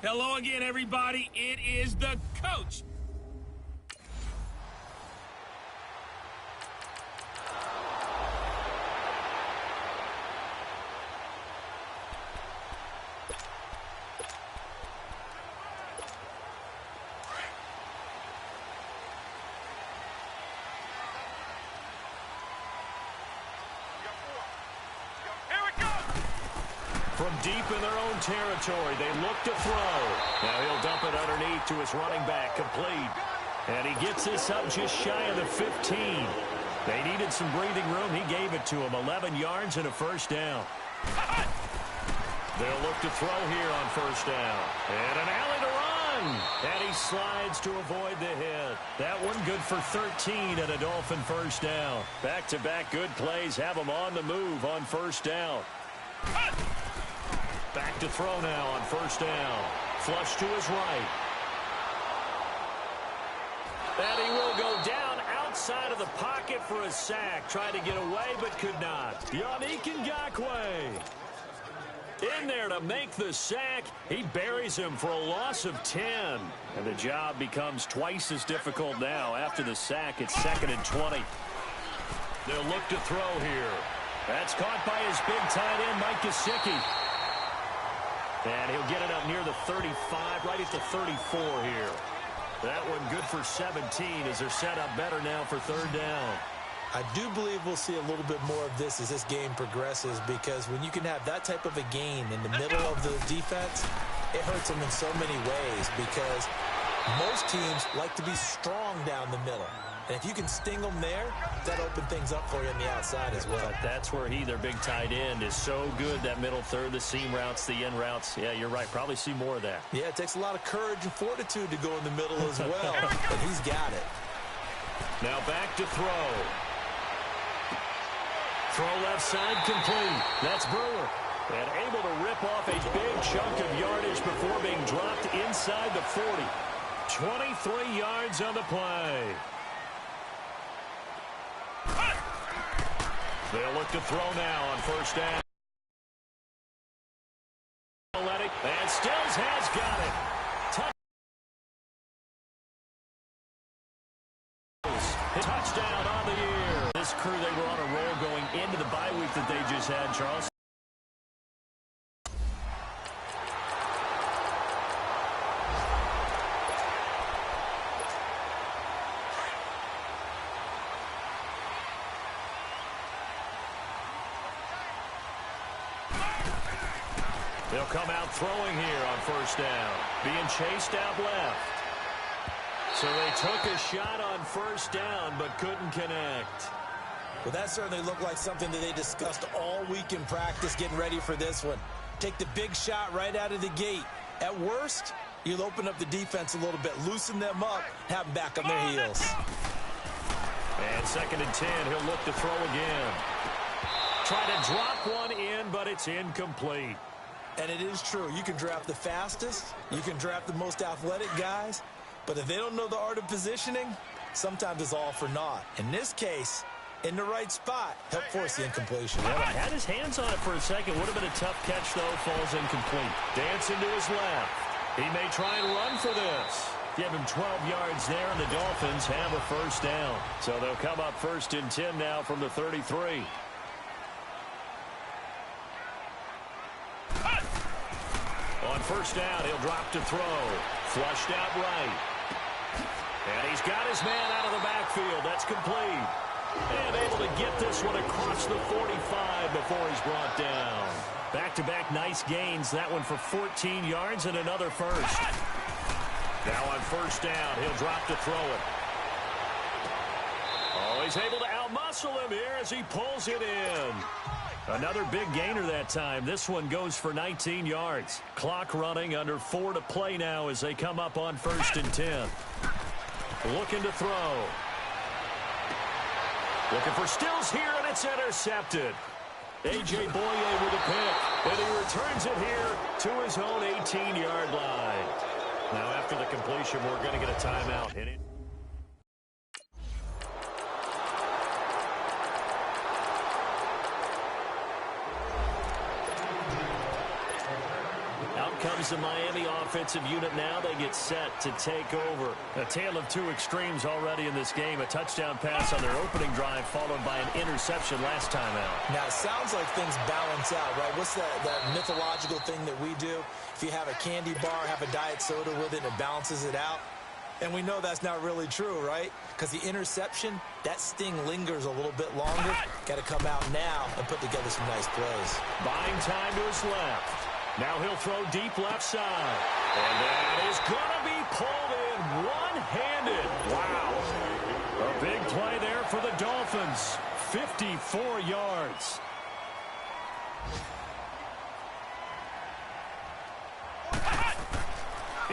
Hello again, everybody. It is the coach. From deep in their own territory, they look to throw. Now he'll dump it underneath to his running back, complete. And he gets this up just shy of the 15. They needed some breathing room. He gave it to him. 11 yards and a first down. They'll look to throw here on first down. And an alley to run. And he slides to avoid the hit. That one good for 13 and a Dolphin first down. Back-to-back good plays have him on the move on first down. Back to throw now on first down. Flush to his right. And he will go down outside of the pocket for a sack. Tried to get away but could not. Yannick Ngakoue in there to make the sack. He buries him for a loss of 10. And the job becomes twice as difficult now. After the sack, it's 2nd and 20. They'll look to throw here. That's caught by his big tight end, Mike Gesicki. And he'll get it up near the 35, right at the 34 here. That one good for 17 as they're set up better now for third down. I do believe we'll see a little bit more of this as this game progresses, because when you can have that type of a gain in the middle of the defense, it hurts them in so many ways, because most teams like to be strong down the middle. And if you can sting them there, that opens things up for you on the outside as well. But that's where their big tight end, is so good, that middle third, the seam routes, the in routes. Yeah, you're right. Probably see more of that. Yeah, it takes a lot of courage and fortitude to go in the middle as well, but he's got it. Now back to throw. Throw left side complete. That's Brewer. And able to rip off a big chunk of yardage before being dropped inside the 40. 23 yards on the play. They'll look to throw now on first down. And Stills has got it. Touchdown on the year. This crew, they were on a roll going into the bye week that they just had, Charles. They'll come out throwing here on first down. Being chased out left. So they took a shot on first down but couldn't connect. Well, that certainly looked like something that they discussed all week in practice getting ready for this one. Take the big shot right out of the gate. At worst, you'll open up the defense a little bit, loosen them up, have them back on their heels. And 2nd and 10, he'll look to throw again. Try to drop one in, but it's incomplete. And it is true. You can draft the fastest. You can draft the most athletic guys. But if they don't know the art of positioning, sometimes it's all for naught. In this case, in the right spot, helped force the incompletion. Yeah, had his hands on it for a second. Would have been a tough catch, though. Falls incomplete. Dancing to his left. He may try and run for this. Give him 12 yards there, and the Dolphins have a first down. So they'll come up 1st and 10 now from the 33. On first down, he'll drop to throw. Flushed out right. And he's got his man out of the backfield. That's complete. And able to get this one across the 45 before he's brought down. Back-to-back nice gains. That one for 14 yards and another first. Now on first down, he'll drop to throw it. Oh, he's able to outmuscle him here as he pulls it in. Another big gainer that time. This one goes for 19 yards. Clock running, under 4 to play now as they come up on 1st and 10. Looking to throw. Looking for Stills here, and it's intercepted. A.J. Boye with a pick, and he returns it here to his own 18-yard line. Now after the completion, we're going to get a timeout. comes the Miami offensive unit now. They get set to take over. A tale of two extremes already in this game. A touchdown pass on their opening drive followed by an interception last time out. Now, it sounds like things balance out, right? What's that mythological thing that we do? If you have a candy bar, have a diet soda with it, it balances it out. And we know that's not really true, right? Because the interception, that sting lingers a little bit longer. Got to come out now and put together some nice plays. Buying time to his left. Now he'll throw deep left side. And that is going to be pulled in one-handed. Wow. A big play there for the Dolphins. 54 yards.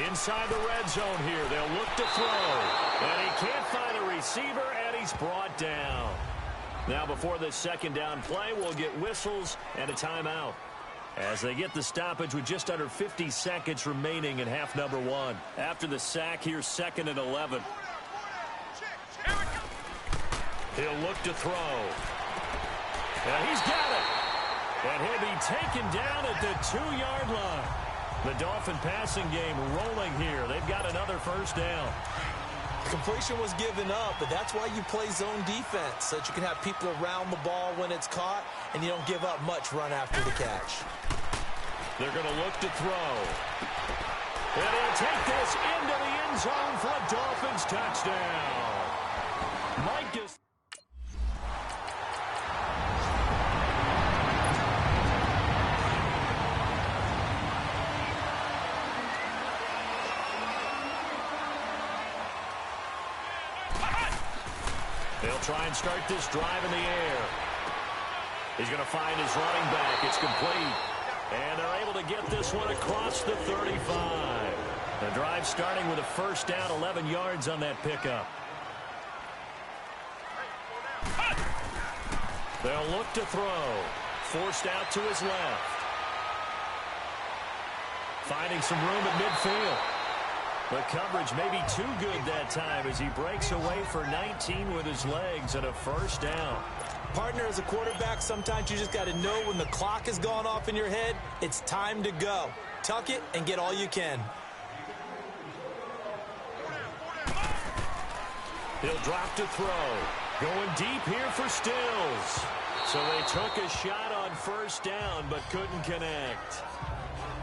Inside the red zone here. They'll look to throw. And he can't find a receiver, and he's brought down. Now before this second down play, we'll get whistles and a timeout as they get the stoppage with just under 50 seconds remaining in half number one. After the sack, here's 2nd and 11. He'll look to throw. And he's got it. And he'll be taken down at the 2-yard line. The Dolphin passing game rolling here. They've got another first down. Completion was given up, but that's why you play zone defense, so that you can have people around the ball when it's caught, and you don't give up much run after the catch. They're going to look to throw. And he'll take this into the end zone for a Dolphins touchdown. Mike is... They'll try and start this drive in the air. He's going to find his running back. It's complete. And they're able to get this one across the 35. The drive starting with a first down, 11 yards on that pickup. They'll look to throw. Forced out to his left. Finding some room at midfield. The coverage may be too good that time as he breaks away for 19 with his legs and a first down. Partner, as a quarterback, sometimes you just got to know when the clock has gone off in your head, it's time to go. Tuck it and get all you can. He'll drop to throw. Going deep here for Stills. So they took a shot on first down but couldn't connect.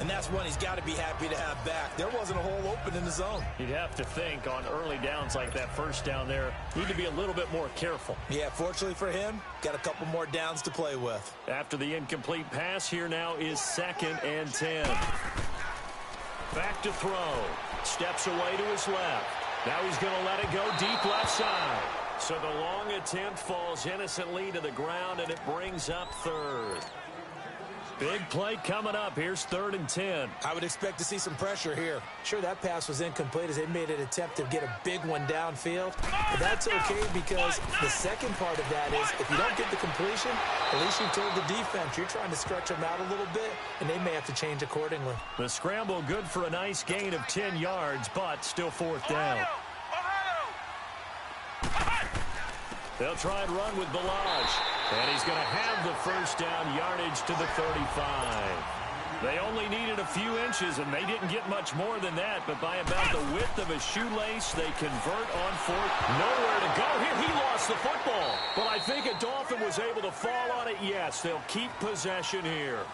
And that's one he's got to be happy to have back. There wasn't a hole open in the zone. You'd have to think on early downs like that first down there, need to be a little bit more careful. Yeah, fortunately for him, got a couple more downs to play with. After the incomplete pass, here now is 2nd and 10. Back to throw. Steps away to his left. Now he's going to let it go deep left side. So the long attempt falls innocently to the ground, and it brings up 3rd. Big play coming up. Here's 3rd and 10. I would expect to see some pressure here. Sure, that pass was incomplete as they made an attempt to get a big one downfield. But that's okay because the second part of that is if you don't get the completion, at least you've told the defense you're trying to stretch them out a little bit, and they may have to change accordingly. The scramble good for a nice gain of 10 yards, but still 4th down. They'll try and run with Balaj. And he's going to have the first down, yardage to the 35. They only needed a few inches, and they didn't get much more than that. But by about the width of a shoelace, they convert on 4th. Nowhere to go here. He lost the football. But I think a Dolphin was able to fall on it. Yes, they'll keep possession here.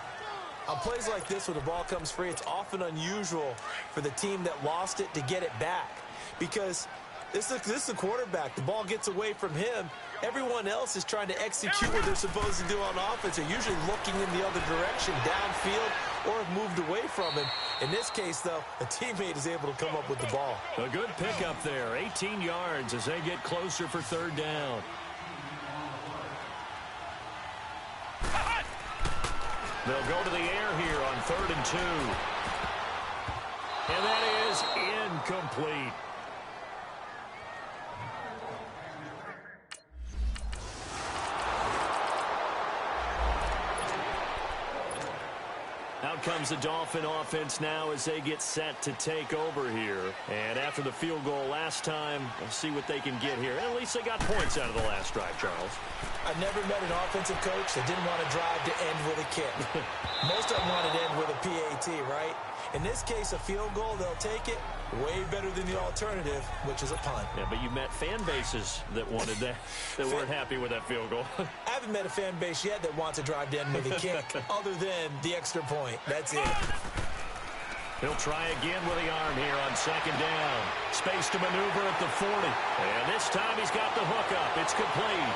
On plays like this, when the ball comes free, it's often unusual for the team that lost it to get it back. Because this is a quarterback. The ball gets away from him. Everyone else is trying to execute what they're supposed to do on offense. They're usually looking in the other direction, downfield, or have moved away from him. In this case, though, a teammate is able to come up with the ball. A good pickup there, 18 yards as they get closer for 3rd down. They'll go to the air here on 3rd and 2. And that is incomplete. Out comes the Dolphin offense now as they get set to take over here. And after the field goal last time, we'll see what they can get here. And at least they got points out of the last drive, Charles. I've never met an offensive coach that didn't want to drive to end with a kick. Most of them want it end with a PAT, right? In this case, a field goal, they'll take it. Way better than the alternative, which is a punt. Yeah, but you met fan bases that wanted that, that weren't happy with that field goal. I haven't met a fan base yet that wants to drive to end with a kick other than the extra point. That's it. He'll try again with the arm here on second down. Space to maneuver at the 40. And this time he's got the hook up. It's complete.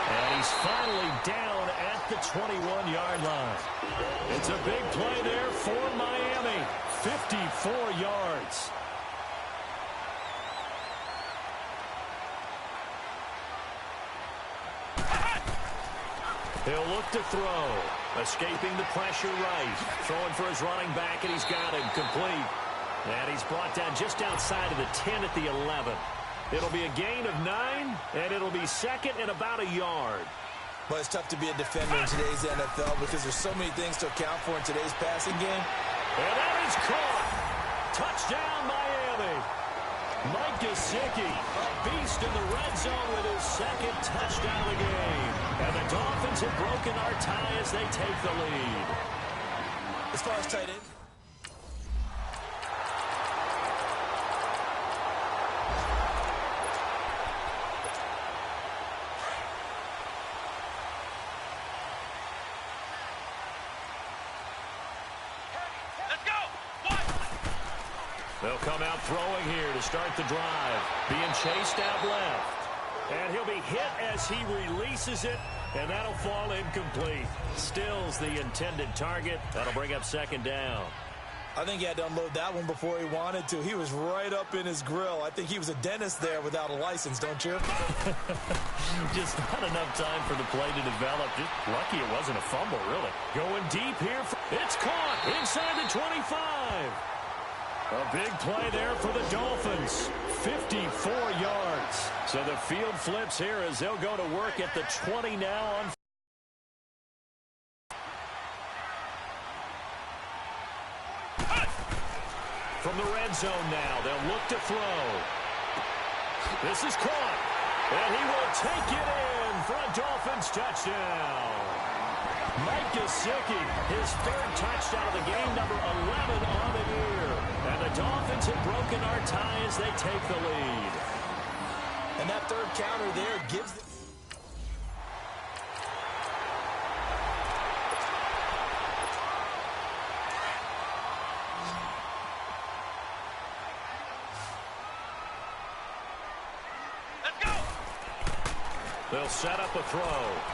And he's finally down at the 21-yard line. It's a big play there for Miami. 54 yards. He'll look to throw. Escaping the pressure right. Throwing for his running back, and he's got him complete. And he's brought down just outside of the 10 at the 11. It'll be a gain of 9, and it'll be second and about a yard. But it's tough to be a defender in today's NFL because there's so many things to account for in today's passing game. And that is caught. Touchdown, Miami. Mike Gesicki, a beast in the red zone with his second touchdown of the game. And the Dolphins have broken our tie as they take the lead. As far as tight end, they'll come out throwing here to start the drive. Being chased out left. And he'll be hit as he releases it, and that'll fall incomplete. Stills the intended target. That'll bring up second down. I think he had to unload that one before he wanted to. He was right up in his grill. I think he was a dentist there without a license, don't you? Just not enough time for the play to develop. Just lucky it wasn't a fumble, really. Going deep here. It's caught inside the 25. A big play there for the Dolphins. 54 yards. So the field flips here as they'll go to work at the 20 now on. From the red zone now, they'll look to throw. This is caught. And he will take it in for a Dolphins touchdown. Mike Gesicki, his third touchdown of the game, number 11 on the year. And the Dolphins have broken our tie as they take the lead. And that third counter there gives the They'll set up a throw.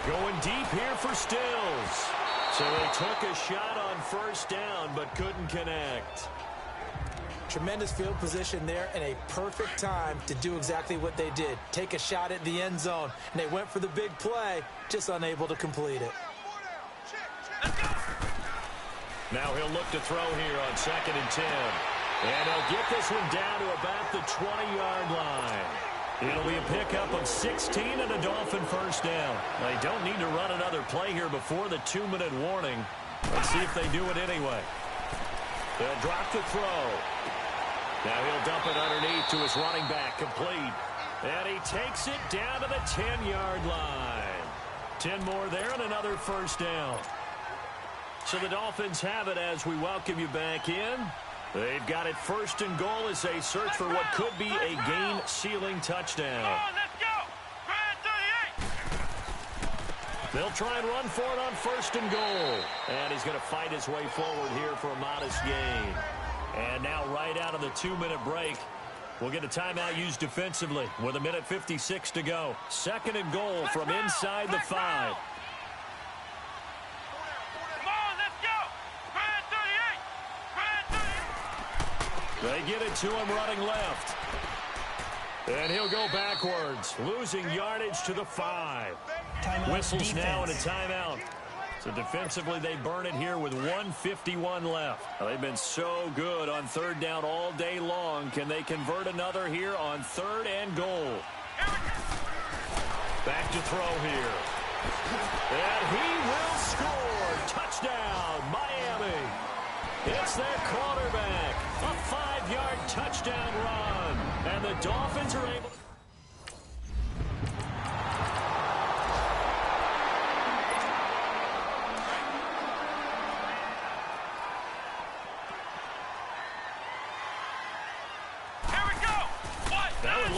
Going deep here for Stills. So they took a shot on first down, but couldn't connect. tremendous field position there and a perfect time to do exactly what they did. Take a shot at the end zone. And they went for the big play, just unable to complete it. Now he'll look to throw here on 2nd and 10. And he'll get this one down to about the 20-yard line. It'll be a pickup of 16 and a Dolphin first down. They don't need to run another play here before the 2-minute warning. Let's see if they do it anyway. They'll drop the throw. Now he'll dump it underneath to his running back, complete. And he takes it down to the 10-yard line. 10 more there and another first down. So the Dolphins have it as we welcome you back in. They've got it 1st and goal as they search for what could be a game-sealing touchdown. Let's go! They'll try and run for it on 1st and goal. And he's going to fight his way forward here for a modest gain. And now right out of the 2-minute break, we'll get a timeout used defensively with 1:56 to go. 2nd and goal from inside the 5. They get it to him running left. And he'll go backwards, losing yardage to the 5. Whistles defense. Now in a timeout. So defensively, they burn it here with 1:51 left. Well, they've been so good on 3rd down all day long. Can they convert another here on 3rd and goal? Back to throw here. And he will score. Touchdown, Miami. It's their quarterback. A 5-yard touchdown run. And the Dolphins are able to...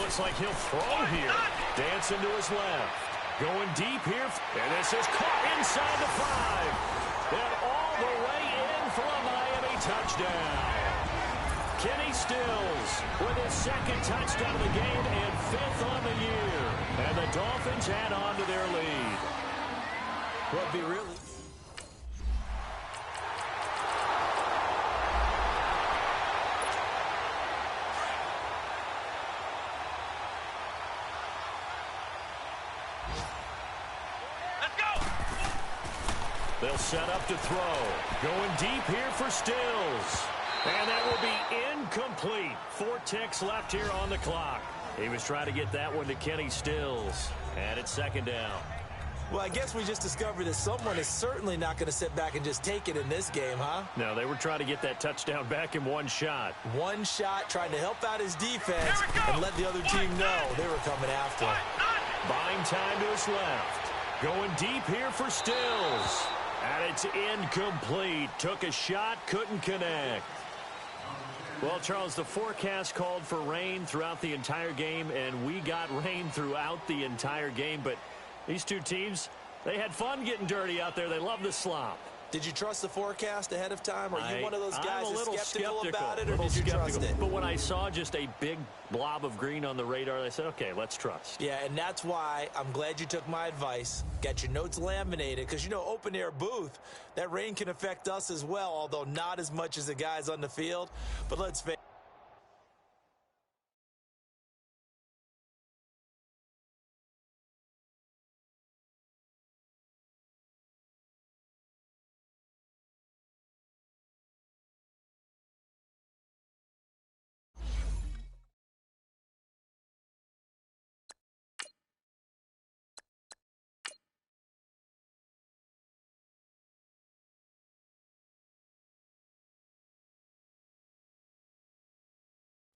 looks like he'll throw here. Dancing to his left. Going deep here. And this is caught inside the 5. And all the way in for a Miami touchdown. Kenny Stills with his second touchdown of the game and 5th on the year. And the Dolphins add on to their lead. Well, it'd be really... They'll set up to throw. Going deep here for Stills. And that will be incomplete. 4 ticks left here on the clock. He was trying to get that one to Kenny Stills. And it's 2nd down. Well, I guess we just discovered that someone is certainly not going to sit back and just take it in this game, huh? No, they were trying to get that touchdown back in one shot. One shot, trying to help out his defense and let the other team know they were coming after him. Buying time to his left. Going deep here for Stills. And it's incomplete. Took a shot, couldn't connect. Well, Charles, the forecast called for rain throughout the entire game, and we got rain throughout the entire game. But these two teams, they had fun getting dirty out there. They love the slop. Did you trust the forecast ahead of time? Are you one of those guys that's skeptical about it, or did you trust it? But when I saw just a big blob of green on the radar, I said, okay, let's trust. Yeah, and that's why I'm glad you took my advice. Got your notes laminated, because, you know, open-air booth, that rain can affect us as well, although not as much as the guys on the field. But let's face it.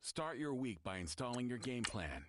Start your week by installing your game plan.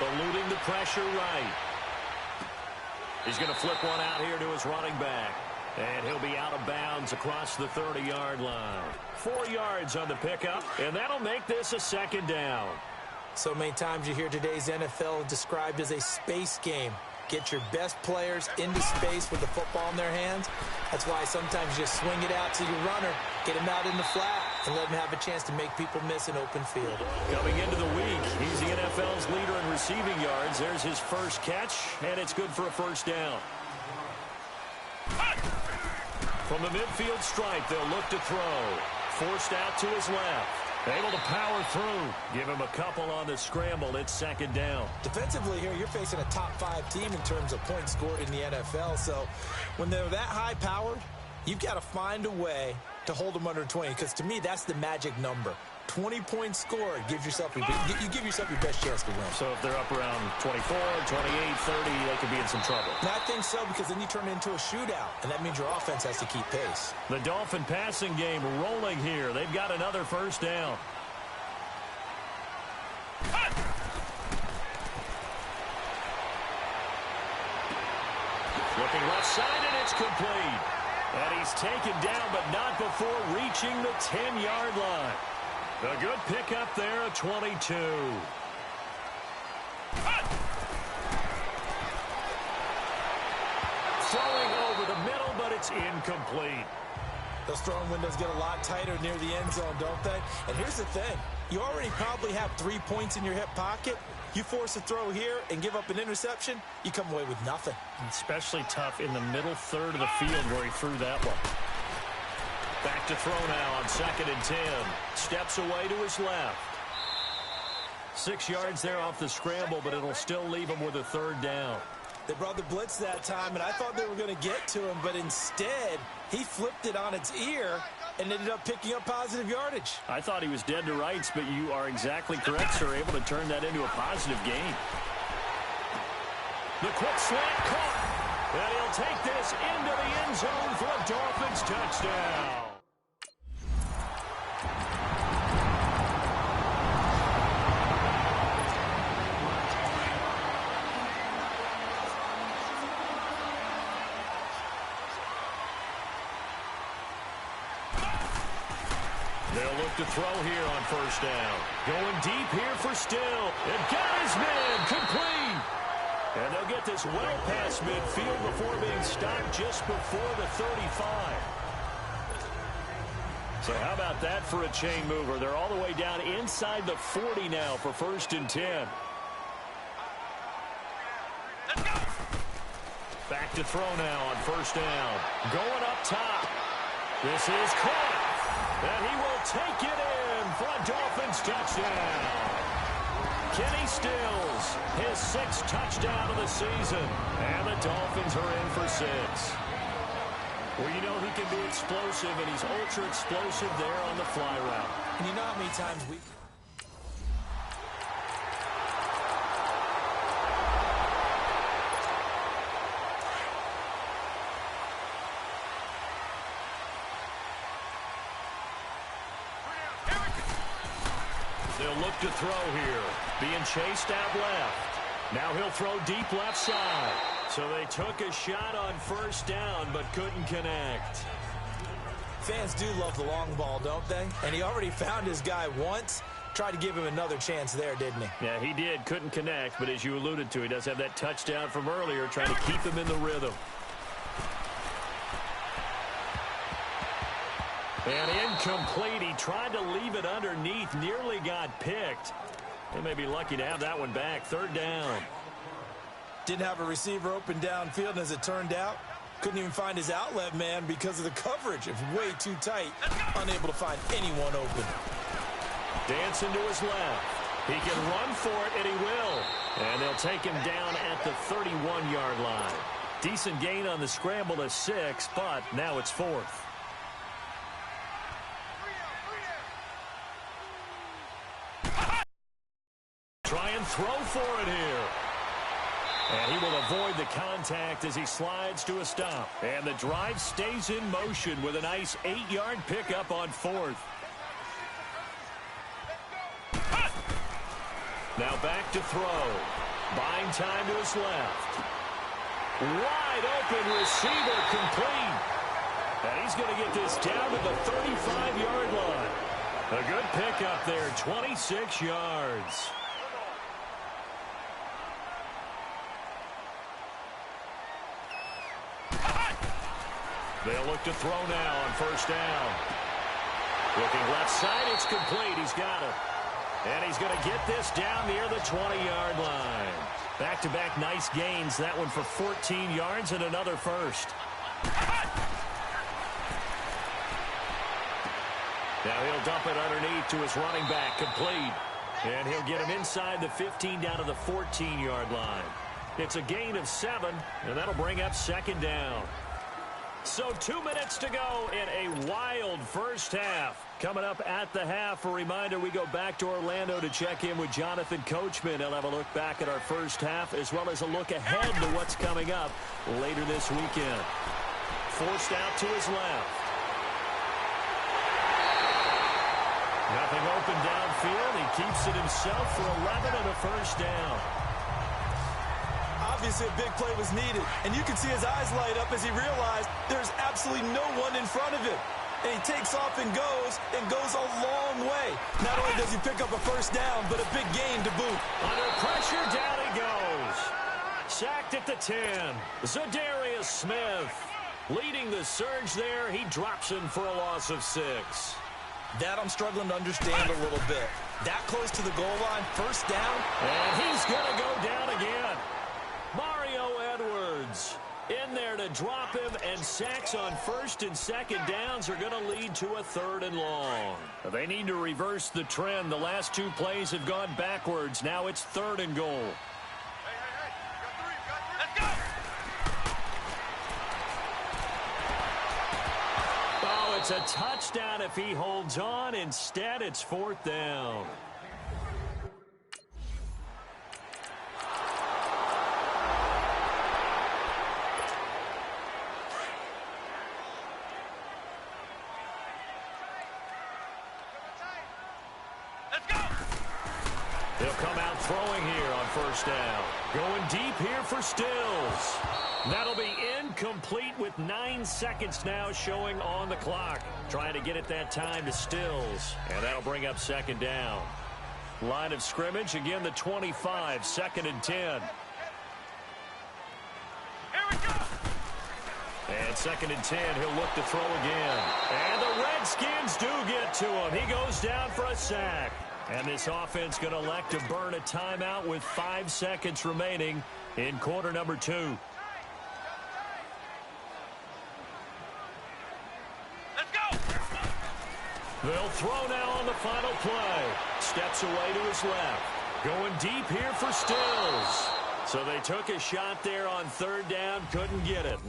Eluding the pressure right. He's going to flip one out here to his running back. And he'll be out of bounds across the 30-yard line. 4 yards on the pickup, and that'll make this a 2nd down. So many times you hear today's NFL described as a space game. Get your best players into space with the football in their hands. That's why sometimes you just swing it out to your runner, get him out in the flat, and let him have a chance to make people miss an open field. Coming into the week, he's the NFL's leader in receiving yards. There's his first catch, and it's good for a 1st down. From the midfield stripe, they'll look to throw. Forced out to his left. Able to power through. Give him a couple on the scramble. It's 2nd down. Defensively here, you're facing a top 5 team in terms of points scored in the NFL. So when they're that high-powered, you've got to find a way to hold them under 20. Because to me, that's the magic number. 20 points scored gives yourself you give yourself your best chance to win. So if they're up around 24, 28, 30, they could be in some trouble. And I think so, because then you turn it into a shootout, and that means your offense has to keep pace. The Dolphin passing game rolling here. They've got another 1st down. Looking left side, and it's complete. And he's taken down, but not before reaching the 10-yard line. A good pickup there, a 22. Throwing over the middle, but it's incomplete. Those throwing windows get a lot tighter near the end zone, don't they? And here's the thing. You already probably have 3 points in your hip pocket. You force a throw here and give up an interception, you come away with nothing. Especially tough in the middle third of the field where he threw that one. Back to throw now on 2nd and 10. Steps away to his left. 6 yards there off the scramble, but it'll still leave him with a 3rd down. They brought the blitz that time, and I thought they were going to get to him, but instead, he flipped it on its ear and ended up picking up positive yardage. I thought he was dead to rights, but you are exactly correct, sir. Able to turn that into a positive gain. The quick slant caught. And he'll take this into the end zone for a Dolphins touchdown. They'll look to throw here on 1st down. Going deep here for Still. And got his man complete. And they'll get this well past midfield before being stopped just before the 35. So how about that for a chain mover? They're all the way down inside the 40 now for 1st and 10. Back to throw now on 1st down. Going up top. This is caught. And he will take it in for a Dolphins touchdown. Kenny Stills, his 6th touchdown of the season. And the Dolphins are in for 6. Well, you know he can be explosive, and he's ultra explosive there on the fly route. And you know how many times we... They'll look to throw here. Being chased out left. Now he'll throw deep left side. So they took a shot on 1st down, but couldn't connect. Fans do love the long ball, don't they? And he already found his guy once. Tried to give him another chance there, didn't he? Yeah, he did. Couldn't connect, but as you alluded to, he does have that touchdown from earlier, trying to keep him in the rhythm. And incomplete. He tried to leave it underneath. Nearly got picked. They may be lucky to have that one back. 3rd down. Didn't have a receiver open downfield, and as it turned out, couldn't even find his outlet man because of the coverage. It was way too tight. Unable to find anyone open. Dancing to his left. He can run for it, and he will. And they'll take him down at the 31-yard line. Decent gain on the scramble to 6, but now it's 4th. Try and throw for it here. And he will avoid the contact as he slides to a stop. And the drive stays in motion with a nice 8-yard pickup on 4th. Now back to throw. Buying time to his left. Wide open receiver complete. And he's going to get this down to the 35-yard line. A good pickup there, 26 yards. They'll look to throw now on 1st down. Looking left side, it's complete. He's got it. And he's going to get this down near the 20-yard line. Back-to-back nice gains. That one for 14 yards and another 1st. Now he'll dump it underneath to his running back, complete. And he'll get him inside the 15 down to the 14-yard line. It's a gain of 7, and that'll bring up 2nd down. So 2 minutes to go in a wild first half. Coming up at the half, a reminder, we go back to Orlando to check in with Jonathan Coachman. He'll have a look back at our first half as well as a look ahead to what's coming up later this weekend. Forced out to his left. Nothing open downfield. He keeps it himself for 11 and a 1st down. Obviously, a big play was needed, and you can see his eyes light up as he realized there's absolutely no one in front of him. and he takes off and goes a long way. Not only does he pick up a first down, but a big gain to boot. Under pressure, down he goes. Sacked at the 10. Zadarius Smith leading the surge there. He drops him for a loss of 6. That I'm struggling to understand a little bit. That close to the goal line, first down. And he's going to go down again. Mario Edwards in there to drop him, and sacks on first and second downs are going to lead to a 3rd and long. They need to reverse the trend. The last 2 plays have gone backwards. Now it's 3rd and goal. Let's go! Oh, it's a touchdown if he holds on. Instead, it's 4th down. He'll come out throwing here on first down. Going deep here for Stills. That'll be incomplete with 9 seconds now showing on the clock. Trying to get it that time to Stills. And that'll bring up 2nd down. Line of scrimmage, again the 25, 2nd and 10. Here we go! And 2nd and 10, he'll look to throw again. And the Redskins do get to him. He goes down for a sack. And this offense going to elect to burn a timeout with 5 seconds remaining in quarter number 2. Let's go! They'll throw now on the final play. Steps away to his left. Going deep here for Stills. So they took a shot there on 3rd down. Couldn't get it.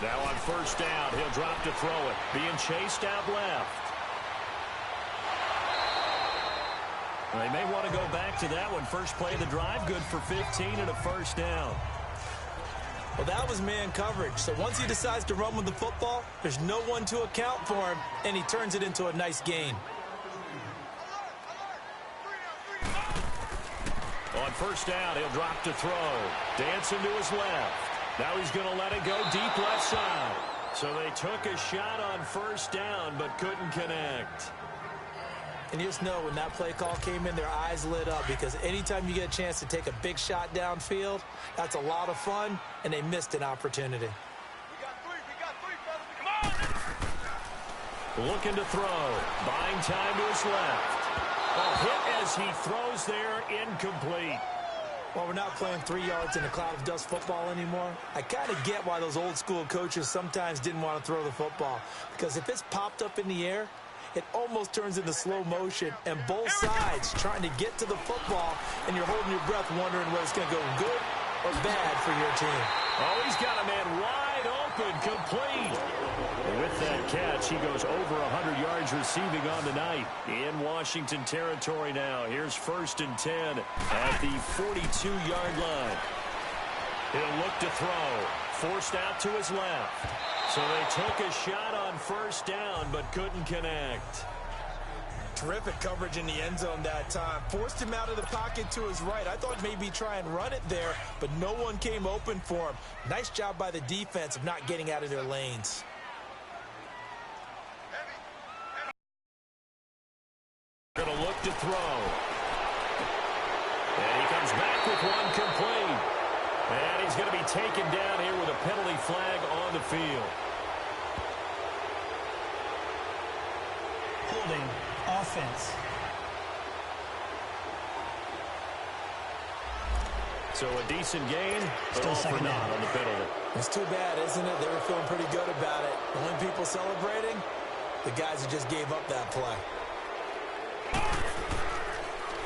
Now on first down, he'll drop to throw it. Being chased out left. They may want to go back to that one. First play of the drive, good for 15 and a first down. Well, that was man coverage. So once he decides to run with the football, there's no one to account for him, and he turns it into a nice gain. On first down, he'll drop to throw. Dancing to his left. Now he's going to let it go deep left side. So they took a shot on first down, but couldn't connect. And you just know when that play call came in, their eyes lit up, because anytime you get a chance to take a big shot downfield, that's a lot of fun, and they missed an opportunity. We got three, brother. Come on! Looking to throw. Buying time to his left. A hit as he throws there, incomplete. Well, we're not playing 3 yards in a cloud of dust football anymore. I kind of get why those old school coaches sometimes didn't want to throw the football, because if it's popped up in the air, it almost turns into slow motion, and both sides trying to get to the football, and you're holding your breath wondering whether it's going to go good or bad for your team. Oh, he's got a man wide open, complete. With that catch, he goes over 100 yards receiving on the night. In Washington territory now. Here's 1st and 10 at the 42-yard line. He'll look to throw. Forced out to his left. So they took a shot on first down, but couldn't connect. Terrific coverage in the end zone that time. Forced him out of the pocket to his right. I thought maybe try and run it there, but no one came open for him. Nice job by the defense of not getting out of their lanes. Going to look to throw. And he comes back with one complete. And he's going to be taken down here with a penalty flag on the field. Holding offense. So a decent gain, but Still all for second naught down. on the penalty. It's too bad, isn't it? They were feeling pretty good about it. The only people celebrating, the guys who just gave up that play.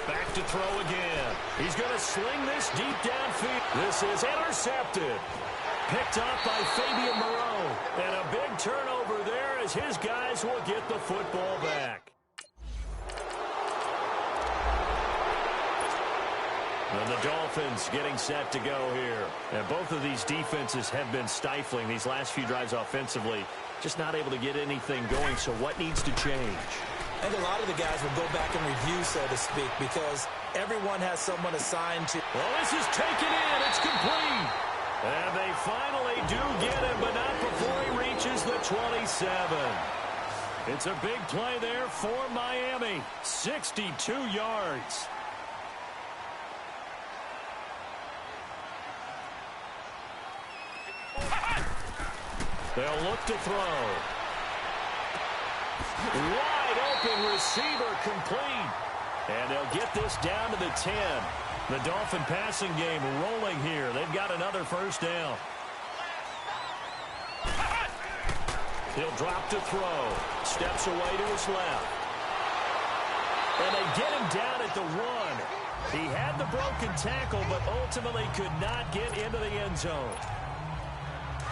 Back to throw again. He's going to sling this deep downfield. This is intercepted. Picked up by Fabian Moreau. And a big turnover there as his guys will get the football back. And the Dolphins getting set to go here. And both of these defenses have been stifling these last few drives offensively. Just not able to get anything going. So what needs to change? I think a lot of the guys will go back and review, so to speak, because everyone has someone assigned to. Well, this is taken in. It's complete. And they finally do get him, but not before he reaches the 27. It's a big play there for Miami. 62 yards. They'll look to throw. Wide open receiver complete. And they'll get this down to the 10. The Dolphin passing game rolling here. They've got another first down. He'll drop to throw. Steps away to his left. And they get him down at the 1. He had the broken tackle, but ultimately could not get into the end zone.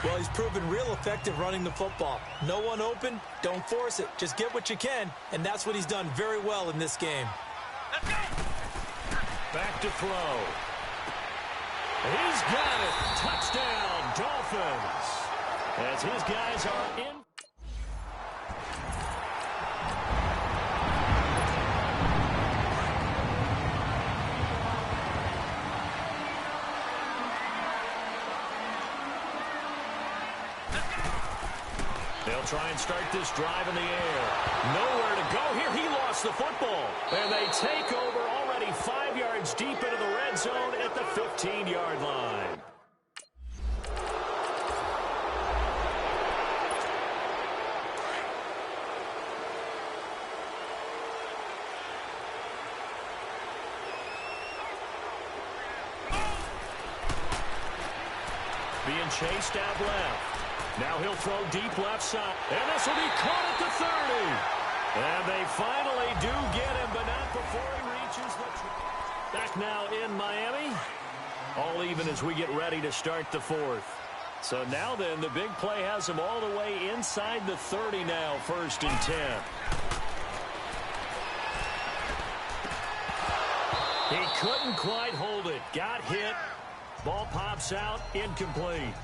Well, he's proven real effective running the football. No one open, don't force it. Just get what you can, and that's what he's done very well in this game. Back to throw. He's got it. Touchdown, Dolphins. As his guys are in. They'll try and start this drive in the air. Nowhere to go here. He lost the football. And they take over already 5 yards deep into the red zone at the 15-yard line. Being chased out left. Now he'll throw deep left side. And this will be caught at the 30. And they finally do get him, but not before he reaches the... Back now in Miami. All even as we get ready to start the 4th. So now then, the big play has him all the way inside the 30 now, 1st and 10. He couldn't quite hold it. Got hit. Ball pops out, incomplete.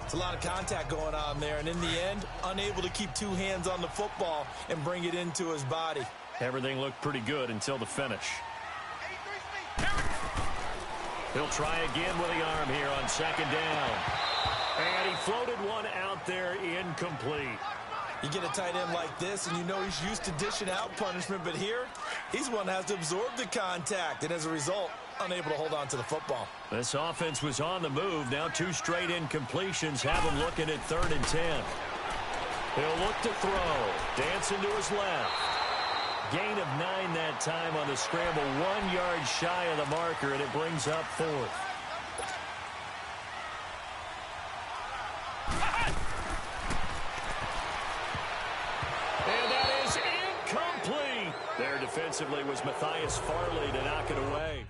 It's a lot of contact going on there, and in the end, unable to keep 2 hands on the football and bring it into his body. Everything looked pretty good until the finish. He'll try again with the arm here on 2nd down. And he floated one out there, incomplete. You get a tight end like this, and you know he's used to dishing out punishment, but here, he's one that has to absorb the contact, and as a result, unable to hold on to the football. This offense was on the move. Now 2 straight incompletions have him looking at 3rd and 10. He'll look to throw. Dancing to his left. Gain of 9 that time on the scramble. 1 yard shy of the marker, and it brings up 4th. And that is incomplete. There defensively was Matthias Farley to knock it away.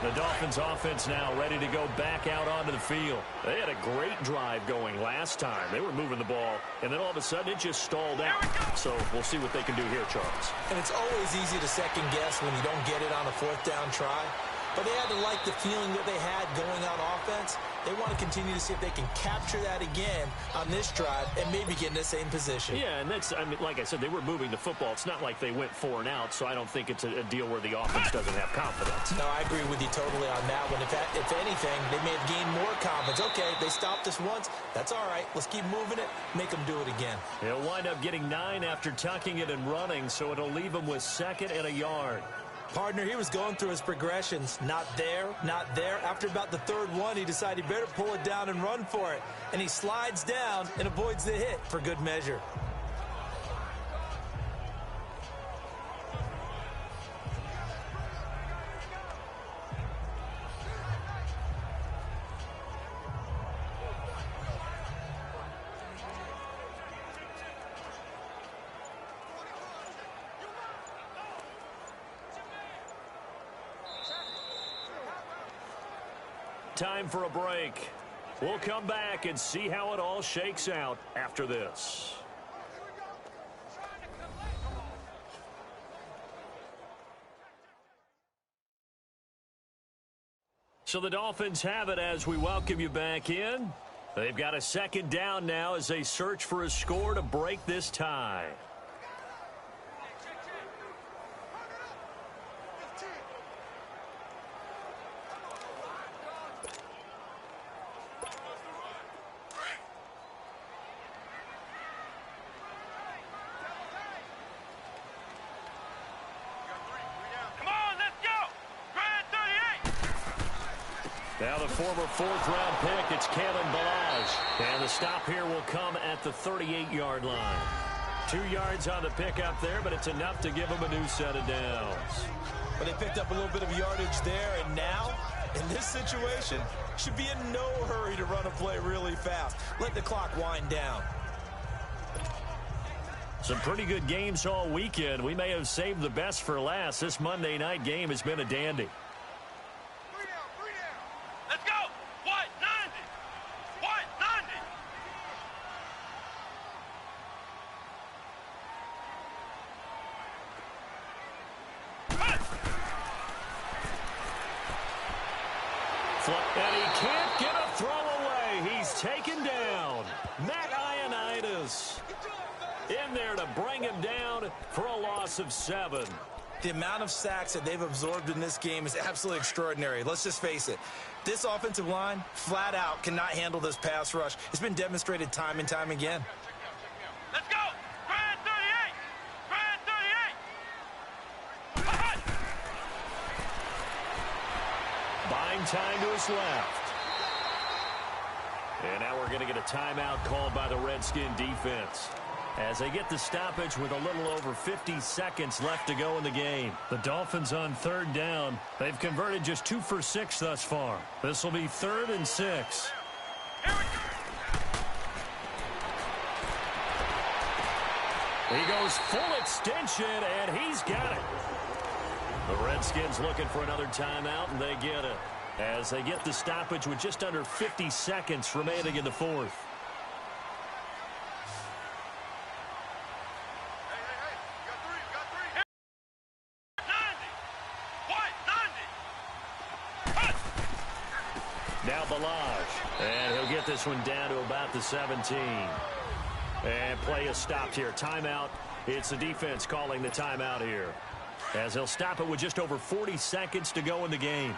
The Dolphins offense now ready to go back out onto the field. They had a great drive going last time. They were moving the ball, and then all of a sudden it just stalled out. So we'll see what they can do here, Charles. And it's always easy to second guess when you don't get it on a 4th down try. But they had to like the feeling that they had going on offense. They want to continue to see if they can capture that again on this drive and maybe get in the same position. Yeah, and that's, I mean, like I said, they were moving the football. It's not like they went 4 and out, so I don't think it's a deal where the offense doesn't have confidence. No, I agree with you totally on that one. If anything, they may have gained more confidence. Okay, they stopped us once. That's all right. Let's keep moving it. Make them do it again. He'll wind up getting 9 after tucking it and running, so it'll leave him with 2nd and a yard. Partner, he was going through his progressions. Not there, not there. After about the 3rd one, he decided he better pull it down and run for it. And he slides down and avoids the hit for good measure. Time for a break. We'll come back and see how it all shakes out after this. So the Dolphins have it as we welcome you back in. They've got a second down now as they search for a score to break this tie. Now the former fourth-round pick, it's Kalen Balaj. And the stop here will come at the 38-yard line. 2 yards on the pickup there, but it's enough to give them a new set of downs. But they picked up a little bit of yardage there, and now, in this situation, should be in no hurry to run a play really fast. Let the clock wind down. Some pretty good games all weekend. We may have saved the best for last. This Monday night game has been a dandy. Let's go! White 90! White 90! And he can't get a throw away. He's taken down. Matt Ioannidis in there to bring him down for a loss of 7. The amount of sacks that they've absorbed in this game is absolutely extraordinary. Let's just face it. This offensive line, flat out, cannot handle this pass rush. It's been demonstrated time and time again. Let's go! Grand 38! Grand 38! Buying time to his left. And now we're going to get a timeout called by the Redskin defense as they get the stoppage with a little over 50 seconds left to go in the game. The Dolphins on third down. They've converted just 2 for 6 thus far. This will be 3rd and 6. He goes full extension, and he's got it. The Redskins looking for another timeout, and they get it as they get the stoppage with just under 50 seconds remaining in the 4th. Now Balaj, and he'll get this one down to about the 17. And play is stopped here. Timeout. It's the defense calling the timeout here, as he'll stop it with just over 40 seconds to go in the game.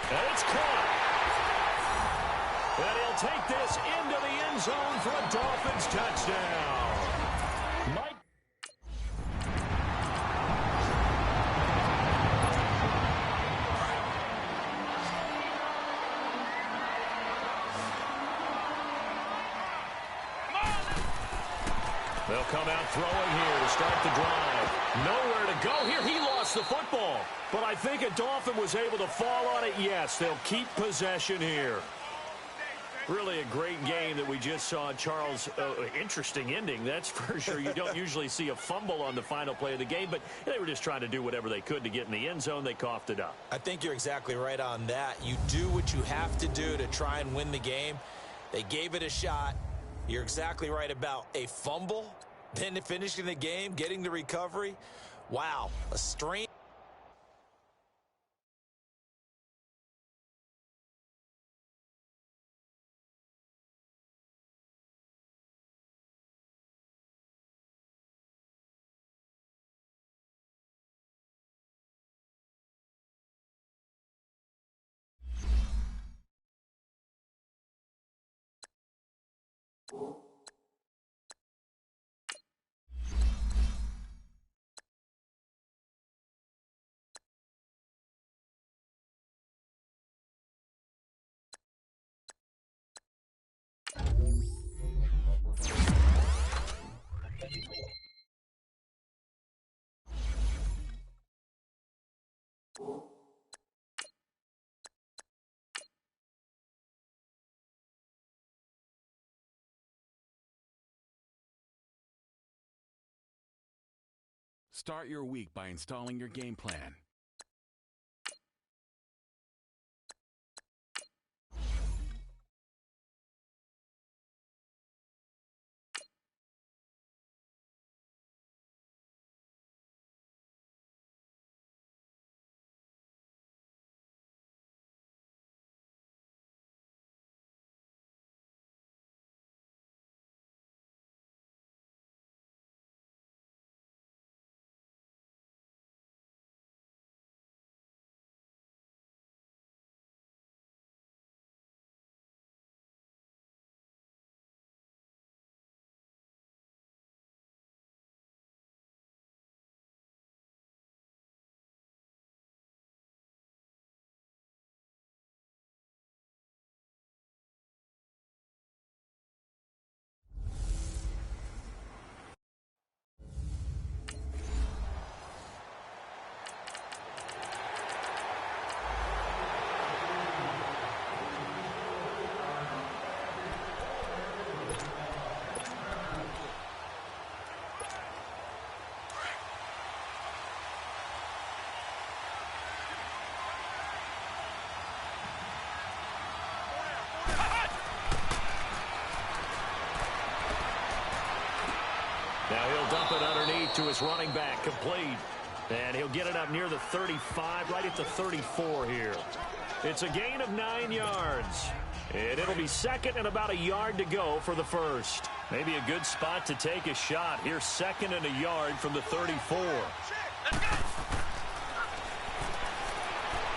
And it's caught. And he'll take this into the end zone for a Dolphins touchdown. Mike. They'll come out throwing here to start the drive. Nowhere to go here. He lost the football. But I think a Dolphin was able to fall on it. Yes, they'll keep possession here. Really a great game that we just saw, Charles. Interesting ending, that's for sure. You don't usually see a fumble on the final play of the game, but they were just trying to do whatever they could to get in the end zone. They coughed it up. I think you're exactly right on that. You do what you have to do to try and win the game. They gave it a shot. You're exactly right about a fumble, then finishing the game, getting the recovery. Wow, a strange. Start your week by installing your game plan. Now he'll dump it underneath to his running back, complete. And he'll get it up near the 35, right at the 34 here. It's a gain of 9 yards. And it'll be second and about a yard to go for the first. Maybe a good spot to take a shot. Here's second and a yard from the 34.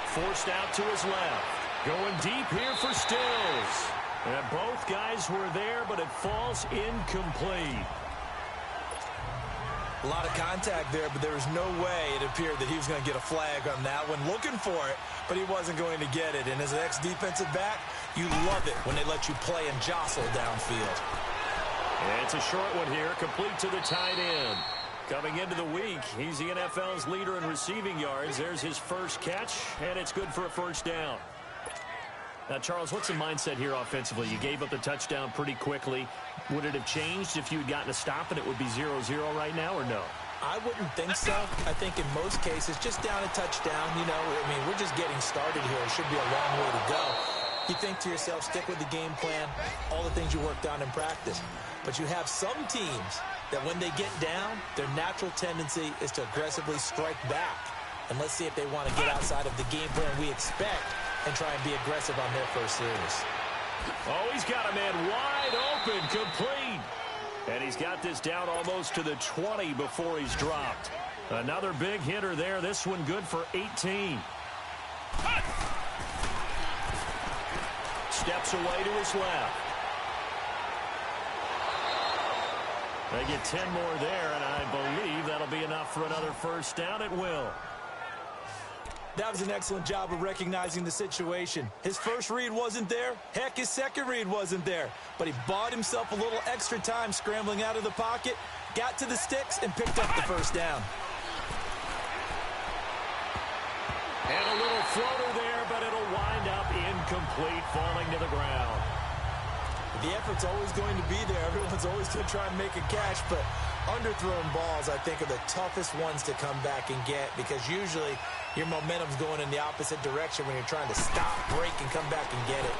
Forced out to his left. Going deep here for Stills. And both guys were there, but it falls incomplete. A lot of contact there, but there was no way it appeared that he was going to get a flag on that one. Looking for it, but he wasn't going to get it. And as an ex-defensive back, you love it when they let you play and jostle downfield. And it's a short one here, complete to the tight end. Coming into the week, he's the NFL's leader in receiving yards. There's his first catch, and it's good for a first down. Now, Charles, what's the mindset here offensively? You gave up the touchdown pretty quickly. Would it have changed if you had gotten a stop and it would be 0-0 right now, or no? I wouldn't think so. I think in most cases, just down a touchdown, you know, I mean, we're just getting started here. It should be a long way to go. You think to yourself, stick with the game plan, all the things you worked on in practice. But you have some teams that when they get down, their natural tendency is to aggressively strike back. And let's see if they want to get outside of the game plan we expect and try and be aggressive on their first series. Oh, he's got a man wide open, complete. And he's got this down almost to the 20 before he's dropped. Another big hitter there. This one good for 18. Steps away to his left. They get 10 more there, and I believe that'll be enough for another first down. It will. That was an excellent job of recognizing the situation. His first read wasn't there. Heck, his second read wasn't there. But he bought himself a little extra time scrambling out of the pocket, got to the sticks, and picked up the first down. And a little floater there, but it'll wind up incomplete, falling to the ground. The effort's always going to be there. Everyone's always going to try and make a catch, but underthrown balls, I think, are the toughest ones to come back and get because usually your momentum's going in the opposite direction when you're trying to stop, break, and come back and get it.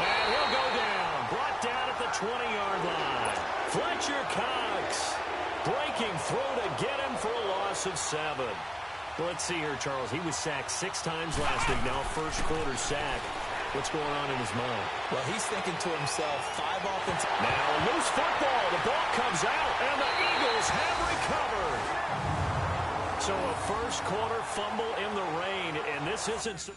And he'll go down. Brought down at the 20-yard line. Fletcher Cox breaking through to get him for a loss of 7. Let's see here, Charles. He was sacked 6 times last week. Now first quarter sack. What's going on in his mind? Well, he's thinking to himself, 5 offensive. Now a loose football. The ball comes out, and the Eagles have recovered. So a first quarter fumble in the rain, and this isn't...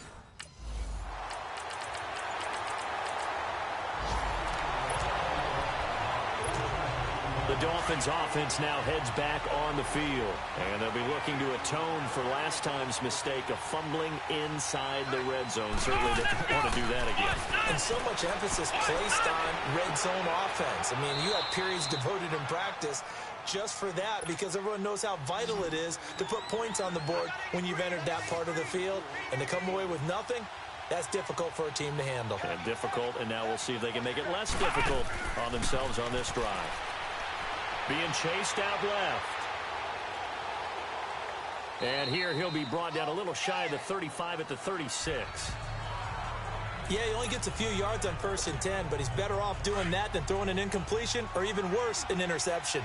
The Dolphins offense now heads back on the field. And they'll be looking to atone for last time's mistake of fumbling inside the red zone. Certainly they don't want to do that again. And so much emphasis placed on red zone offense. I mean, you have periods devoted in practice just for that because everyone knows how vital it is to put points on the board when you've entered that part of the field. And to come away with nothing, that's difficult for a team to handle. And difficult, and now we'll see if they can make it less difficult on themselves on this drive. Being chased out left. And here he'll be brought down a little shy of the 35 at the 36. Yeah, he only gets a few yards on 1st and 10, but he's better off doing that than throwing an incompletion or even worse, an interception.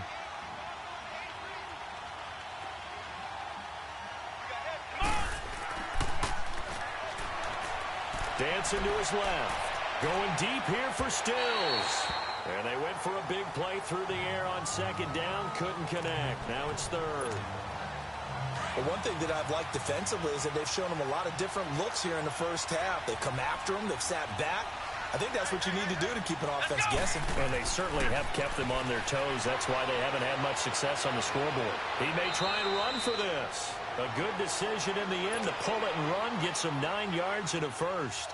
Dancing to his left. Going deep here for Stills. And they went for a big play through the air on 2nd down. Couldn't connect. Now it's 3rd. Well, one thing that I've liked defensively is that they've shown him a lot of different looks here in the first half. They've come after him. They've sat back. I think that's what you need to do to keep an offense guessing. And they certainly have kept them on their toes. That's why they haven't had much success on the scoreboard. He may try and run for this. A good decision in the end to pull it and run. Gets him 9 yards and a first.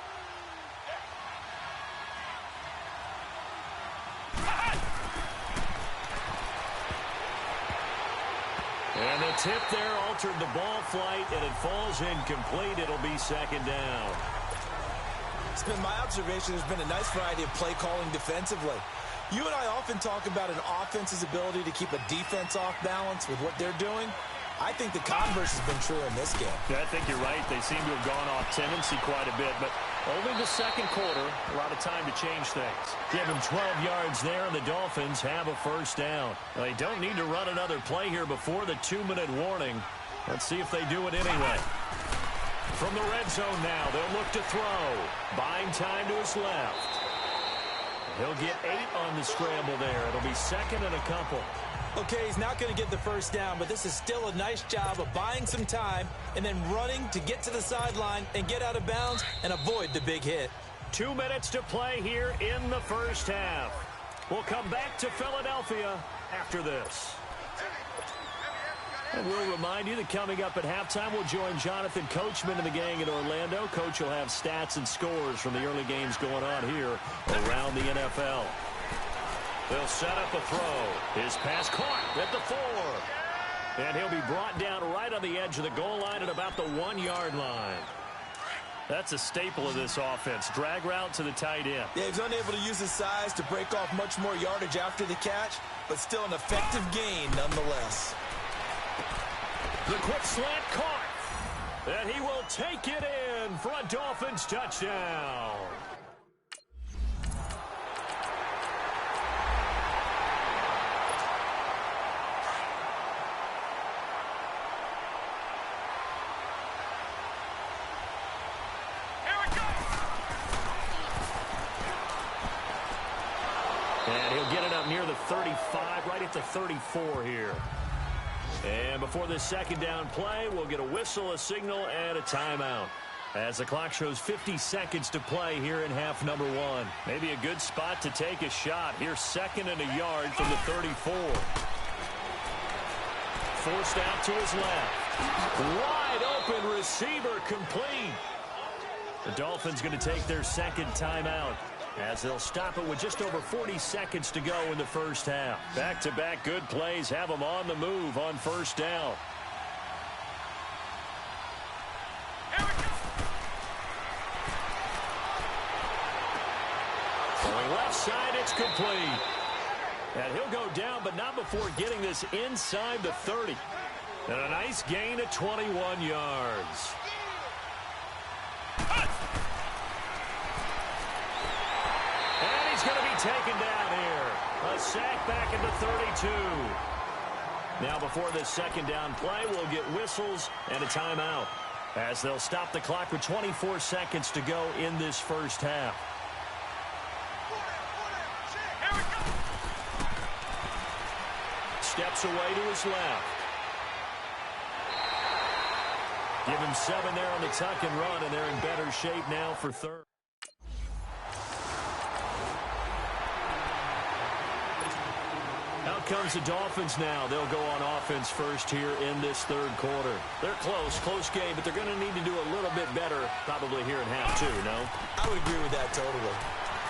And the tip there altered the ball flight, and it falls incomplete. It'll be 2nd down. It's been my observation there's been a nice variety of play calling defensively. You and I often talk about an offense's ability to keep a defense off balance with what they're doing. I think the converse has been true in this game. Yeah, I think you're right. They seem to have gone off tendency quite a bit, but Only the second quarter. A lot of time to change things. Give him 12 yards there, and the Dolphins have a first down. They don't need to run another play here before the 2-minute warning. Let's see if they do it anyway. From the red zone now, they'll look to throw. Buying time to his left. He'll get 8 on the scramble there. It'll be second and a couple. Okay, he's not going to get the first down, but this is still a nice job of buying some time and then running to get to the sideline and get out of bounds and avoid the big hit. 2 minutes to play here in the first half. We'll come back to Philadelphia after this. And we'll remind you that coming up at halftime, we'll join Jonathan Coachman and the gang in Orlando. Coach will have stats and scores from the early games going on here around the NFL. They'll set up a throw. His pass caught at the 4. And he'll be brought down right on the edge of the goal line at about the 1-yard line. That's a staple of this offense. Drag route to the tight end. Yeah, he's unable to use his size to break off much more yardage after the catch, but still an effective gain nonetheless. The quick slant caught. And he will take it in for a Dolphins touchdown. And he'll get it up near the 35, right at the 34 here. And before this second down play, we'll get a whistle, a signal, and a timeout. As the clock shows 50 seconds to play here in half number 1. Maybe a good spot to take a shot. Here's second and a yard from the 34. Forced out to his left. Wide open receiver complete. The Dolphins going to take their second timeout, as they'll stop it with just over 40 seconds to go in the first half. Back-to-back good plays have them on the move on first down. Going left side, it's complete. And he'll go down, but not before getting this inside the 30. And a nice gain of 21 yards. Going to be taken down here. A sack back at the 32. Now before this second down play, we'll get whistles and a timeout, as they'll stop the clock with 24 seconds to go in this first half. Steps away to his left. Give him 7 there on the tuck and run, and they're in better shape now for third. Out comes the Dolphins now. They'll go on offense first here in this third quarter. They're close game, but they're going to need to do a little bit better probably here in half 2, no? I would agree with that totally.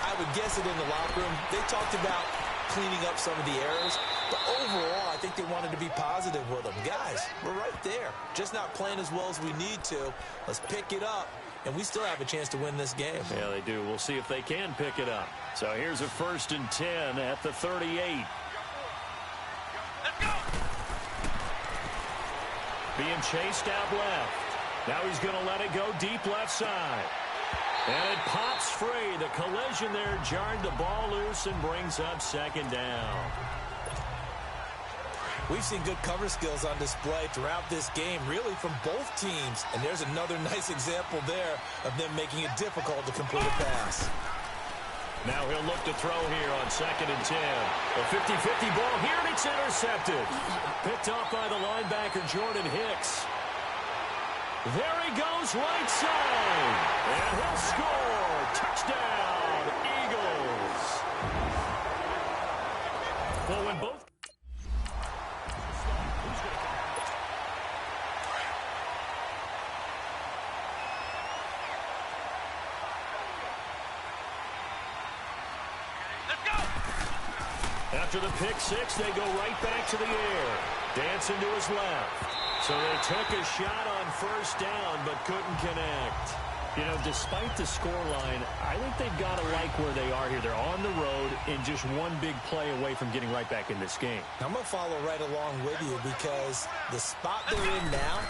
I would guess it in the locker room. They talked about cleaning up some of the errors, but overall, I think they wanted to be positive with them. Guys, we're right there. Just not playing as well as we need to. Let's pick it up, and we still have a chance to win this game. Yeah, they do. We'll see if they can pick it up. So here's a 1st and 10 at the 38. Being chased out left. Now he's going to let it go deep left side. And it pops free. The collision there jarred the ball loose and brings up second down. We've seen good cover skills on display throughout this game, really from both teams. And there's another nice example there of them making it difficult to complete a pass. Now he'll look to throw here on 2nd and 10. A 50-50 ball here, and it's intercepted. Picked off by the linebacker, Jordan Hicks. There he goes, right side. And he'll score. Touchdown, Eagles. Well, when both... After the pick six, they go right back to the air. Dancing to his left. So they took a shot on first down, but couldn't connect. You know, despite the scoreline, I think they've got to like where they are here. They're on the road and just one big play away from getting right back in this game. I'm going to follow right along with you because the spot they're in now,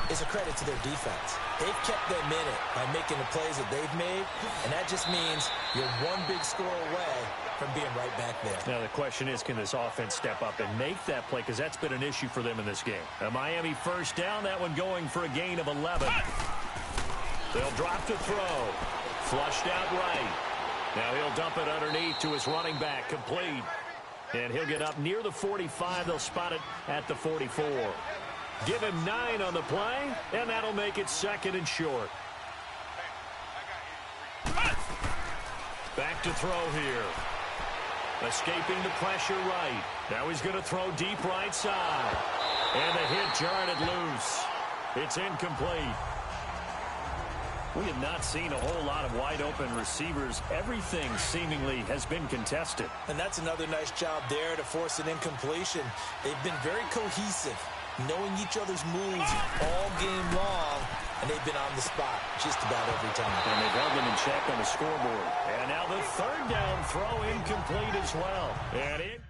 is a credit to their defense. They've kept them in it by making the plays that they've made, and that just means you're one big score away from being right back there. Now the question is, can this offense step up and make that play, because that's been an issue for them in this game. A Miami first down, that one going for a gain of 11. They'll drop to throw. Flushed out right. Now he'll dump it underneath to his running back, complete. And he'll get up near the 45. They'll spot it at the 44. Give him 9 on the play, and that'll make it 2nd and short. Back to throw here. Escaping the pressure right. Now he's going to throw deep right side. And the hit jarred it loose. It's incomplete. We have not seen a whole lot of wide-open receivers. Everything seemingly has been contested. And that's another nice job there to force an incompletion. They've been very cohesive, knowing each other's moves all game long, and they've been on the spot just about every time. And they've held them in check on the scoreboard. And now the 3rd down throw incomplete as well. And it...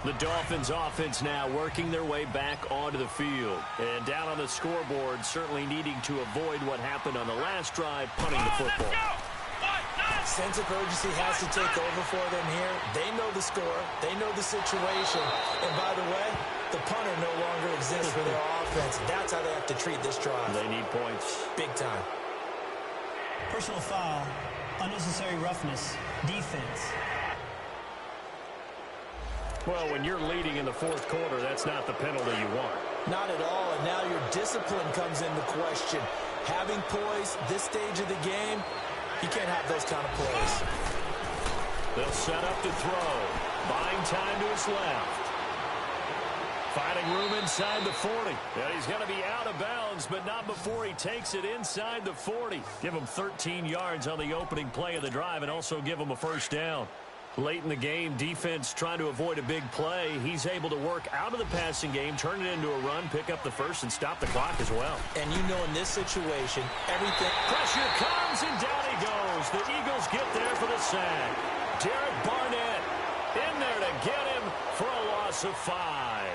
The Dolphins offense now working their way back onto the field. And down on the scoreboard, certainly needing to avoid what happened on the last drive, punting the football. Sense of urgency has to take over for them here. They know the score. They know the situation. And by the way, the punter no longer exists for their offense. That's how they have to treat this drive. They need points. Big time. Personal foul, unnecessary roughness, defense. Well, when you're leading in the 4th quarter, that's not the penalty you want. Not at all, and now your discipline comes into question. Having poise this stage of the game, you can't have those kind of plays. They'll set up to throw. Buying time to his left. Finding room inside the 40. And he's going to be out of bounds, but not before he takes it inside the 40. Give him 13 yards on the opening play of the drive and also give him a 1st down. Late in the game, defense trying to avoid a big play. He's able to work out of the passing game, turn it into a run, pick up the 1st, and stop the clock as well. And you know in this situation, everything... Pressure comes, and down he goes. The Eagles get there for the sack. Derek Barnett in there to get him for a loss of 5.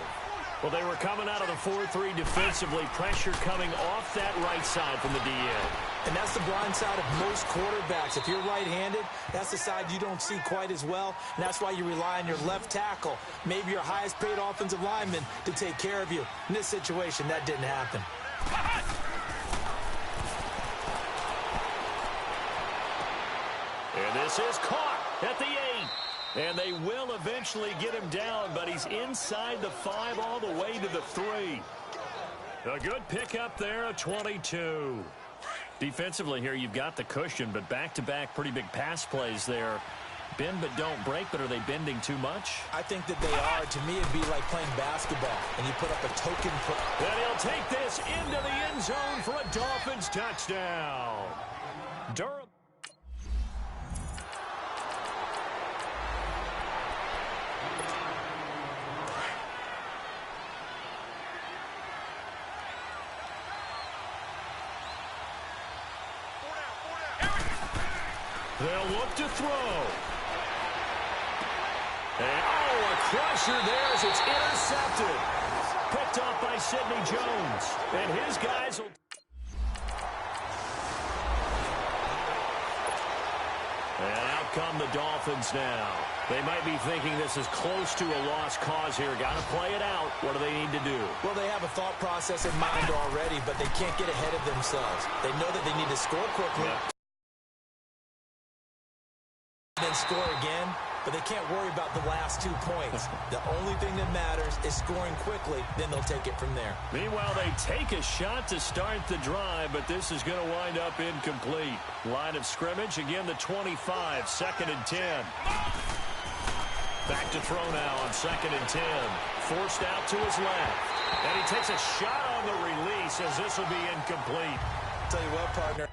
Well, they were coming out of the 4-3 defensively. Pressure coming off that right side from the DN. And that's the blind side of most quarterbacks. If you're right-handed, that's the side you don't see quite as well. And that's why you rely on your left tackle, maybe your highest-paid offensive lineman, to take care of you. In this situation, that didn't happen. And this is caught at the 8. And they will eventually get him down, but he's inside the 5 all the way to the 3. A good pickup there, a 22. Defensively here, you've got the cushion, but back-to-back pretty big pass plays there. Bend but don't break, but are they bending too much? I think that they are. To me, it'd be like playing basketball, and you put up a token... And he'll take this into the end zone for a Dolphins touchdown. Durham. They'll look to throw. And, a crusher there as it's intercepted. Picked off by Sidney Jones. And his guys will... And out come the Dolphins now. They might be thinking this is close to a lost cause here. Got to play it out. What do they need to do? Well, they have a thought process in mind already, but they can't get ahead of themselves. They know that they need to score quickly. Yeah. Then score again, but they can't worry about the last 2 points. The only thing that matters is scoring quickly, then they'll take it from there. Meanwhile, they take a shot to start the drive, but this is going to wind up incomplete. Line of scrimmage, again the 25, 2nd and 10. Back to throw now on 2nd and 10. Forced out to his left. And he takes a shot on the release as this will be incomplete. Tell you what, partner.